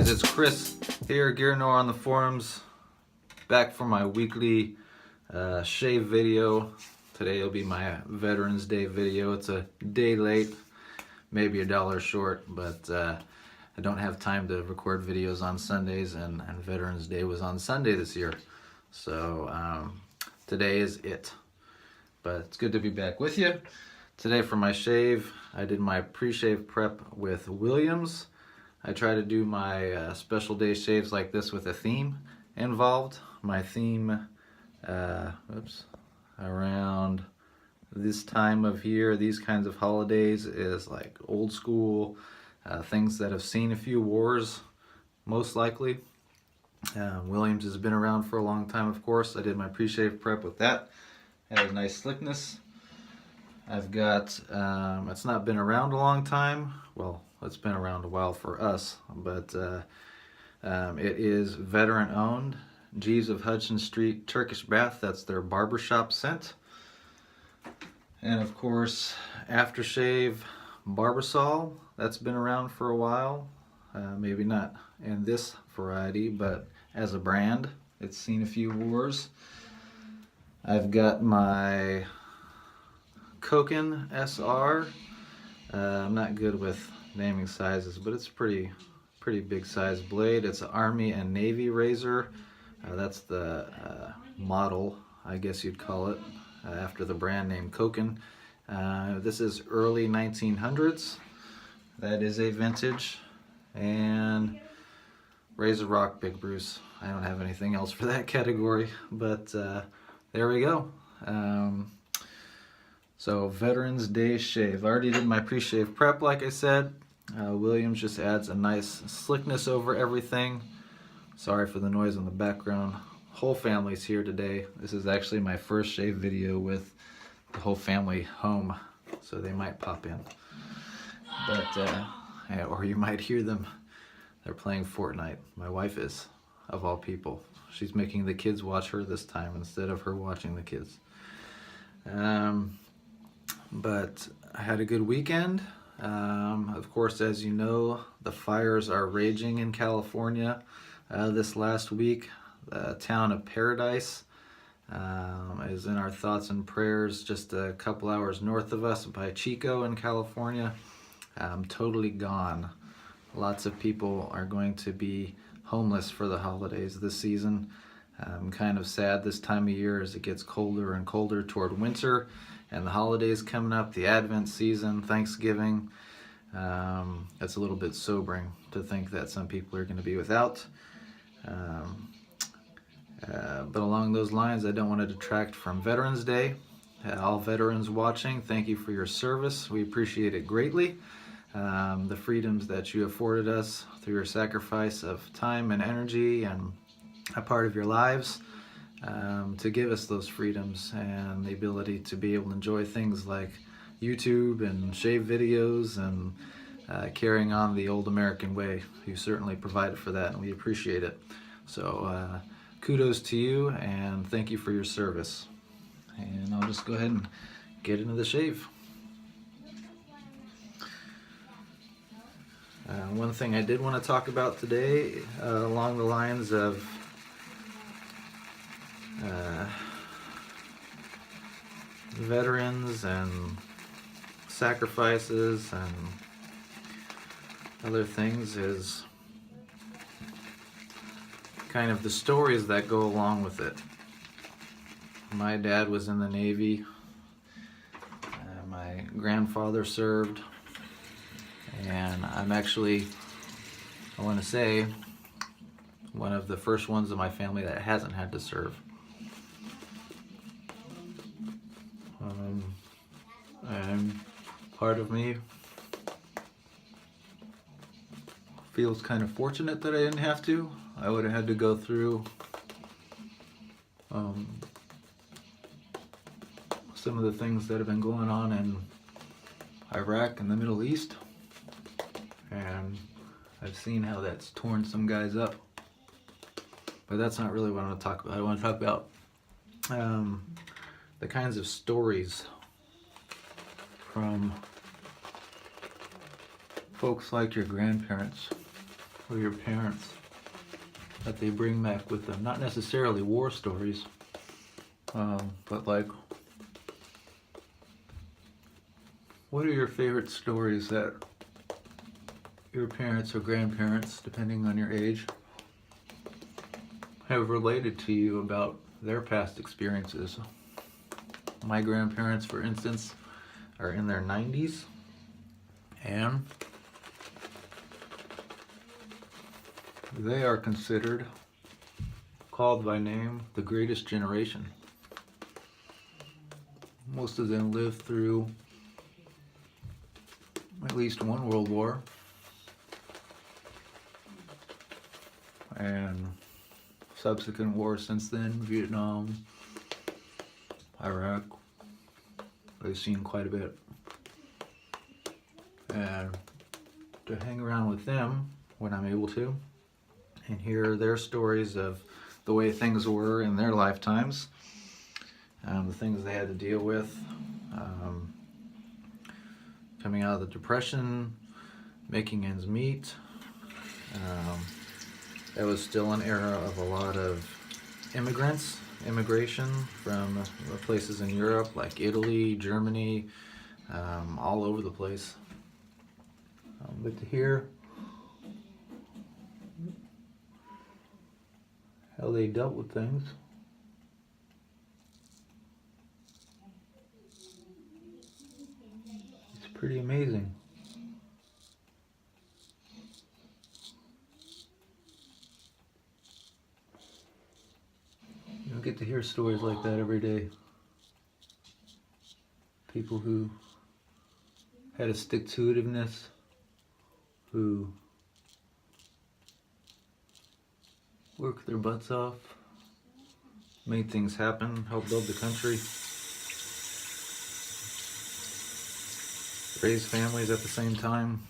guys, it's Chris here, GearNoir on the forums, back for my weekly shave video. Today will be my Veterans Day video. It's a day late, maybe $1 short, but I don't have time to record videos on Sundays, and Veterans Day was on Sunday this year. So today is it. But it's good to be back with you. Today for my shave, I did my pre-shave prep with Williams. I try to do my special day shaves like this with a theme involved. My theme, around this time of year, these kinds of holidays, is like old school, things that have seen a few wars, most likely. Williams has been around for a long time, of course. I did my pre-shave prep with that. It has nice slickness. I've got, it's not been around a long time. Well, it's been around a while for us, but it is veteran owned. Jeeves of Hudson Street Turkish bath, that's their barbershop scent. And of course, aftershave Barbasol, that's been around for a while. Maybe not in this variety, but as a brand, it's seen a few wars. I've got my Koken SR. I'm not good with naming sizes, but it's pretty big size blade. It's an Army and Navy razor. That's the model, I guess you'd call it, after the brand name Koken. This is early 1900s. That is a vintage. And Razor Rock Big Bruce. I don't have anything else for that category, but there we go. So Veterans Day shave. I already did my pre-shave prep, like I said. Williams just adds a nice slickness over everything. Sorry for the noise in the background. Whole family's here today. This is actually my first shave video with the whole family home, so they might pop in. But or you might hear them. They're playing Fortnite. My wife is, of all people. She's making the kids watch her this time instead of her watching the kids. But I had a good weekend. Of course, as you know, the fires are raging in California. This last week, the town of Paradise is in our thoughts and prayers, just a couple hours north of us by Chico in California. Totally gone. Lots of people are going to be homeless for the holidays this season. I'm kind of sad this time of year as it gets colder and colder toward winter, and the holidays coming up, the Advent season, Thanksgiving. It's a little bit sobering to think that some people are going to be without. But along those lines, I don't want to detract from Veterans Day. All veterans watching, thank you for your service. We appreciate it greatly. The freedoms that you afforded us through your sacrifice of time and energy and a part of your lives, to give us those freedoms and the ability to be able to enjoy things like YouTube and shave videos and carrying on the old American way. You certainly provided for that, and we appreciate it. So kudos to you, and thank you for your service. And I'll just go ahead and get into the shave. One thing I did want to talk about today, along the lines of veterans and sacrifices and other things, is kind of the stories that go along with it. My dad was in the Navy. My grandfather served. And I'm actually, I want to say, one of the first ones in my family that hasn't had to serve. And part of me feels kind of fortunate that I didn't have to. I would have had to go through some of the things that have been going on in Iraq and the Middle East. And I've seen how that's torn some guys up. But that's not really what I want to talk about. I want to talk about the kinds of stories from folks like your grandparents or your parents that they bring back with them. Not necessarily war stories, but like, what are your favorite stories that your parents or grandparents, depending on your age, have related to you about their past experiences? My grandparents, for instance, are in their 90s, and they are considered, called by name, the greatest generation. Most of them lived through at least one world war, and subsequent wars since then, Vietnam, Iraq. They've seen quite a bit. And to hang around with them when I'm able to and hear their stories of the way things were in their lifetimes, the things they had to deal with, coming out of the Depression, making ends meet. That was still an era of a lot of immigration from places in Europe like Italy, Germany, all over the place. But to hear how they dealt with things, it's pretty amazing. You don't get to hear stories like that every day. People who had a stick-to-itiveness, who worked their butts off, made things happen, helped build the country, raised families at the same time.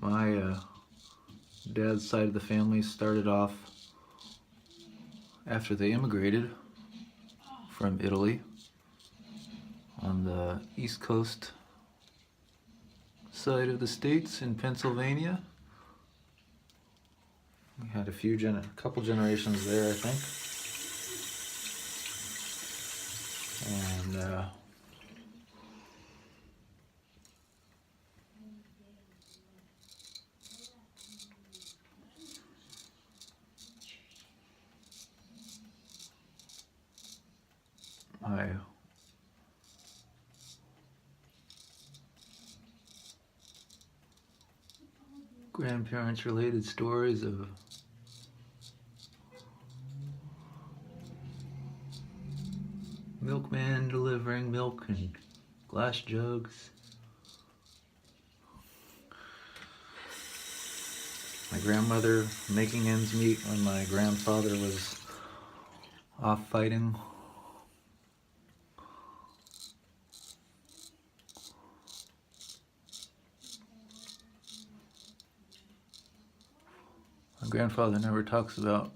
My dad's side of the family started off after they immigrated from Italy on the East Coast side of the states in Pennsylvania. We had a couple generations there, I think. And my grandparents related stories of milkman delivering milk in glass jugs. My grandmother making ends meet when my grandfather was off fighting. My grandfather never talks about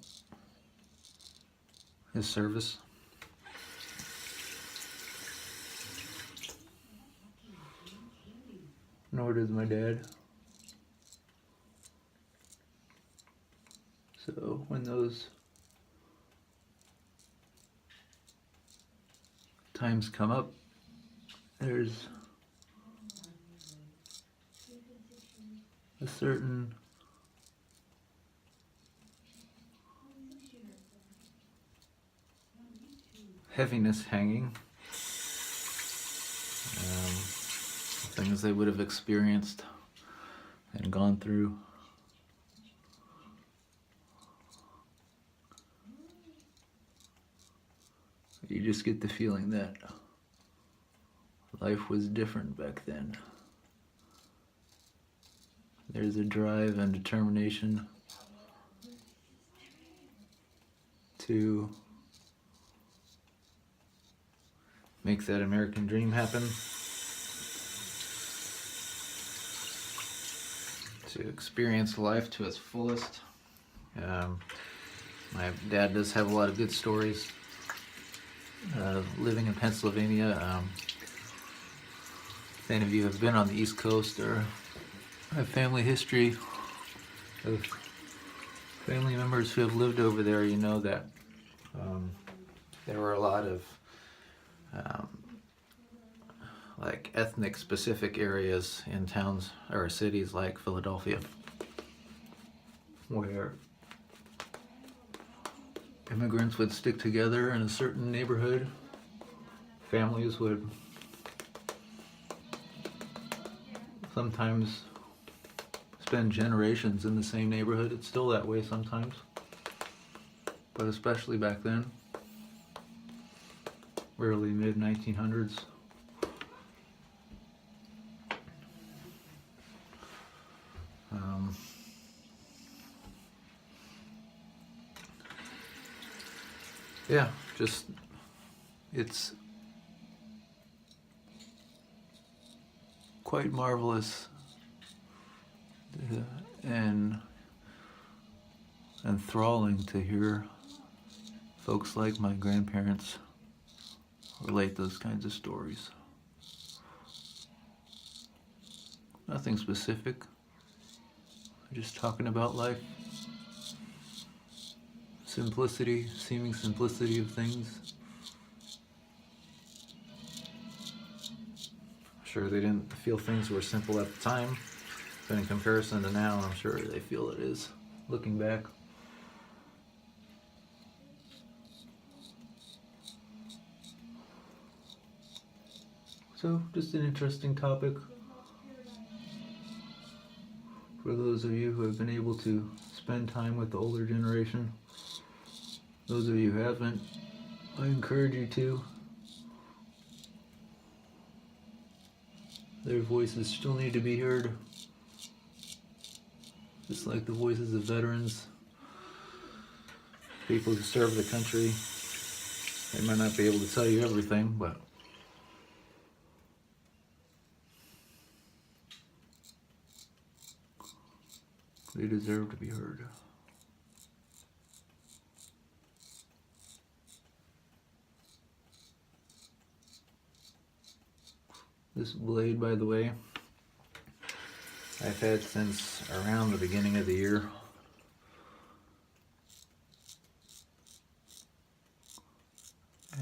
his service. Nor does my dad. So when those times come up, there's a certain heaviness hanging. Things they would have experienced and gone through. You just get the feeling that life was different back then. There's a drive and determination to make that American dream happen, to experience life to its fullest. My dad does have a lot of good stories living in Pennsylvania. If any of you have been on the East Coast or have family history of family members who have lived over there, you know that there were a lot of like ethnic specific areas in towns or cities like Philadelphia where immigrants would stick together in a certain neighborhood. Families would sometimes spend generations in the same neighborhood. It's still that way sometimes, but especially back then, early mid 1900s. Yeah, just it's quite marvelous and enthralling to hear folks like my grandparents relate those kinds of stories. Nothing specific, just talking about life. Simplicity, seeming simplicity of things. Sure, they didn't feel things were simple at the time, but in comparison to now, I'm sure they feel it is, looking back. So, just an interesting topic for those of you who have been able to spend time with the older generation. Those of you who haven't, I encourage you to. Their voices still need to be heard. Just like the voices of veterans, people who serve the country. They might not be able to tell you everything, but they deserve to be heard. This blade, by the way, I've had since around the beginning of the year.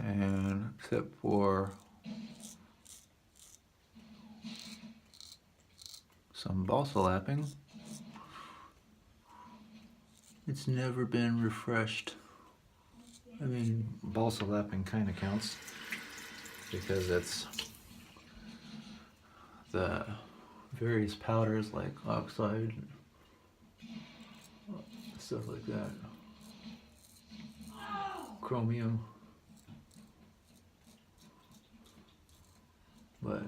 And except for some balsa lapping, it's never been refreshed. I mean, balsa lapping kind of counts because it's the various powders like oxide, stuff like that, chromium, but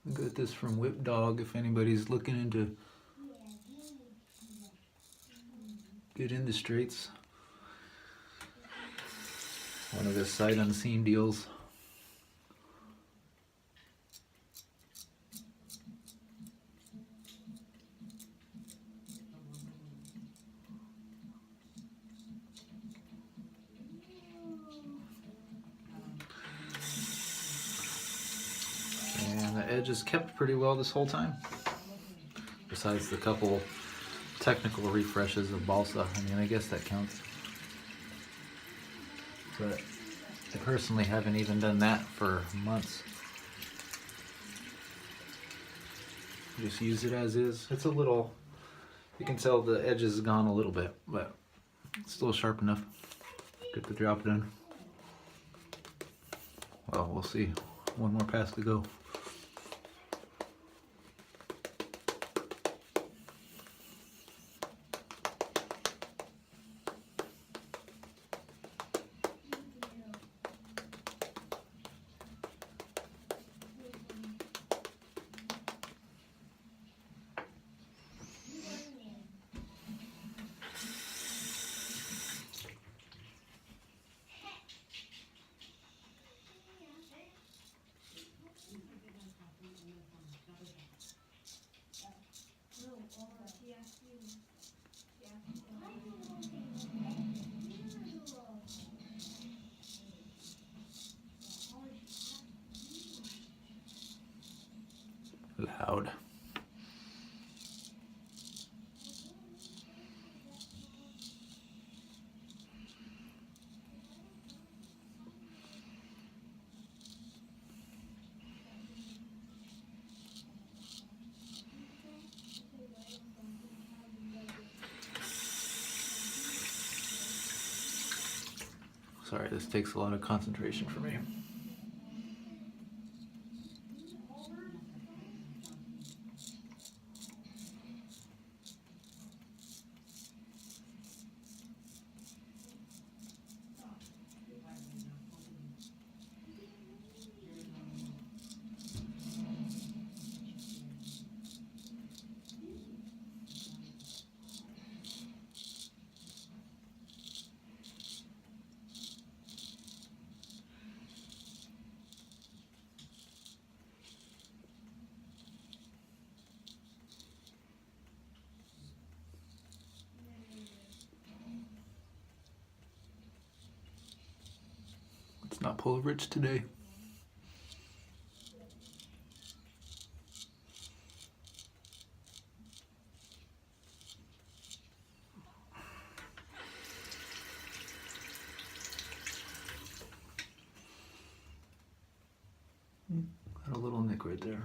I got this from Whip Dog if anybody's looking into get into straights. One of his sight unseen deals. And the edge is kept pretty well this whole time. Besides the couple technical refreshes of balsa. I mean, I guess that counts. But I personally haven't even done that for months. Just use it as is. It's a little, you can tell the edge is gone a little bit, but it's still sharp enough. Get the job done. Well, we'll see. One more pass to go. loud. Sorry, this takes a lot of concentration for me. It's not pull rich today. Got a little nick right there.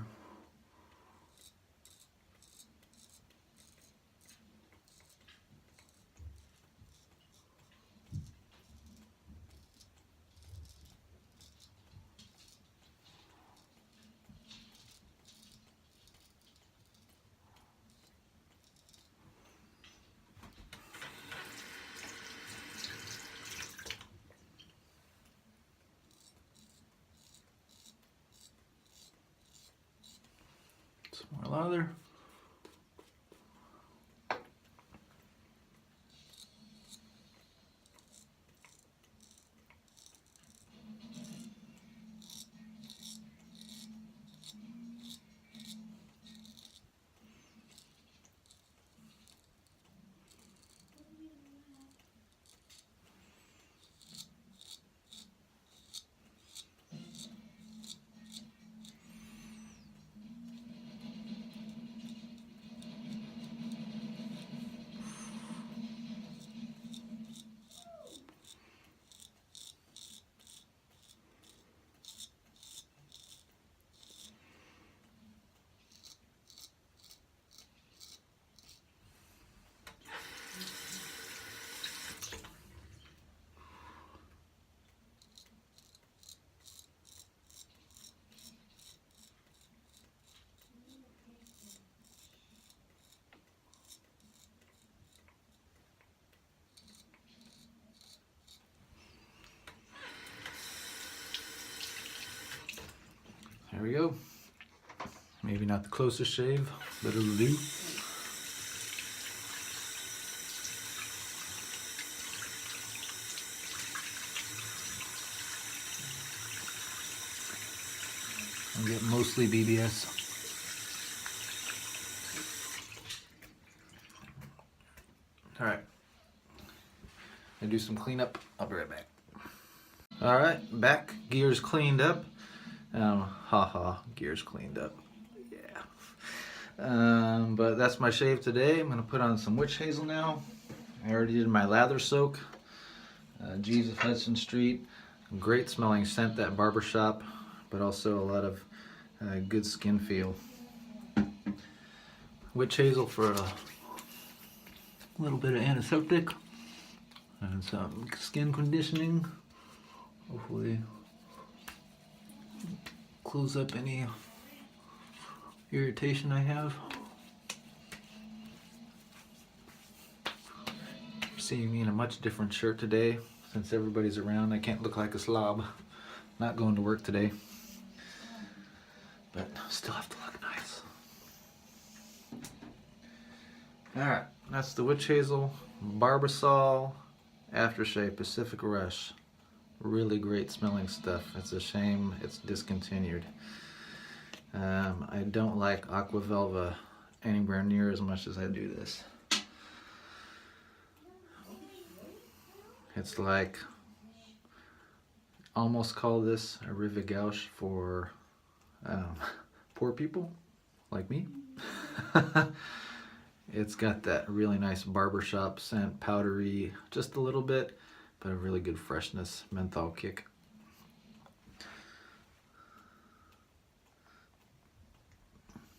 Some more lather. There we go. Maybe not the closest shave, but it'll do. I'll get mostly BBS. All right. Gonna do some cleanup. I'll be right back. All right, back. Gears cleaned up. Gears cleaned up. Yeah. But that's my shave today. I'm gonna put on some witch hazel now. I already did my lather soak. Jeeves of Hudson Street. Great smelling scent, that Barbershop, but also a lot of good skin feel. Witch hazel for a little bit of antiseptic and some skin conditioning. Hopefully close up any irritation I have. Seeing me in a much different shirt today since everybody's around. I can't look like a slob. Not going to work today, but still have to look nice. Alright, that's the witch hazel Barbasol aftershave Pacific Rush. Really great smelling stuff. It's a shame it's discontinued. I don't like Aqua Velva anywhere near as much as I do this. It's like, almost call this a rive gouche for poor people. like me. It's got that really nice barbershop scent, powdery, just a little bit, but a really good freshness, menthol kick.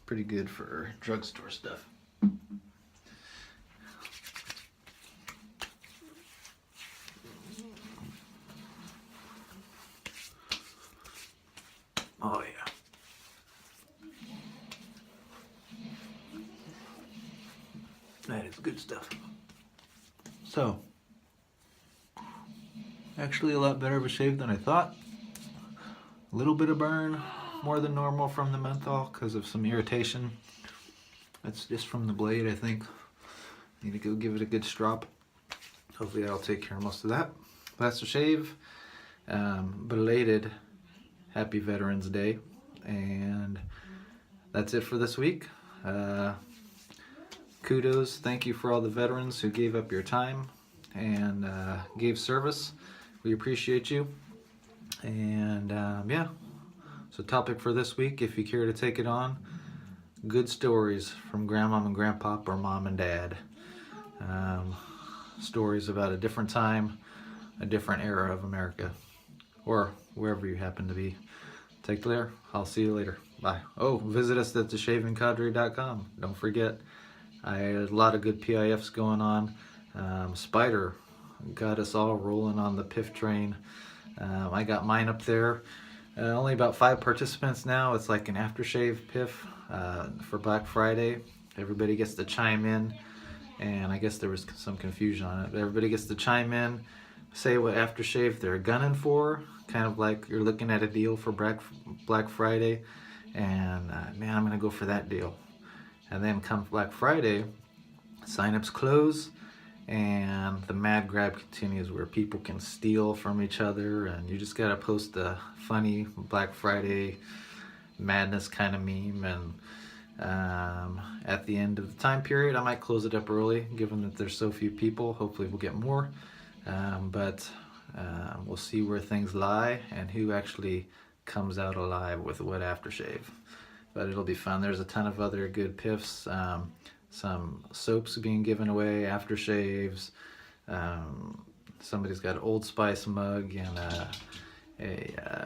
Pretty good for drugstore stuff. Oh yeah. That is good stuff. So, actually a lot better of a shave than I thought. A little bit of burn, more than normal from the menthol because of some irritation. That's just from the blade, I think. Need to go give it a good strop. Hopefully that'll take care of most of that. That's the shave. Belated Happy Veterans Day. And that's it for this week. Kudos, thank you for all the veterans who gave up your time and gave service. We appreciate you. And yeah, so topic for this week, if you care to take it on, good stories from grandmom and grandpop or mom and dad. Stories about a different time, a different era of America, or wherever you happen to be. Take care. I'll see you later. Bye. Oh, visit us at theshavingcadre.com. Don't forget. I had a lot of good PIFs going on. Spider got us all rolling on the PIF train. I got mine up there. Only about 5 participants now. It's like an aftershave PIF for Black Friday. Everybody gets to chime in, and I guess there was some confusion on it. But everybody gets to chime in, say what aftershave they're gunning for, kind of like you're looking at a deal for Black Friday, and man, I'm gonna go for that deal. And then come Black Friday, signups close, and the mad grab continues where people can steal from each other, and you just gotta post a funny Black Friday madness kind of meme, and at the end of the time period I might close it up early given that there's so few people. Hopefully we'll get more, but we'll see where things lie and who actually comes out alive with what aftershave. But it'll be fun. There's a ton of other good piffs, some soaps being given away, aftershaves. Somebody's got an Old Spice mug and a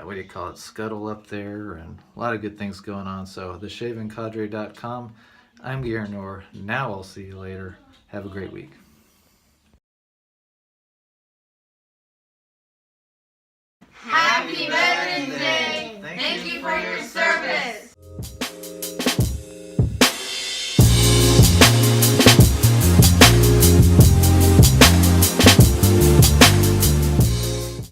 what do you call it, scuttle up there, and a lot of good things going on. So theshavingcadre.com. I'm GearNoir. Now I'll see you later. Have a great week. Happy Veterans Day! Thank you for your service.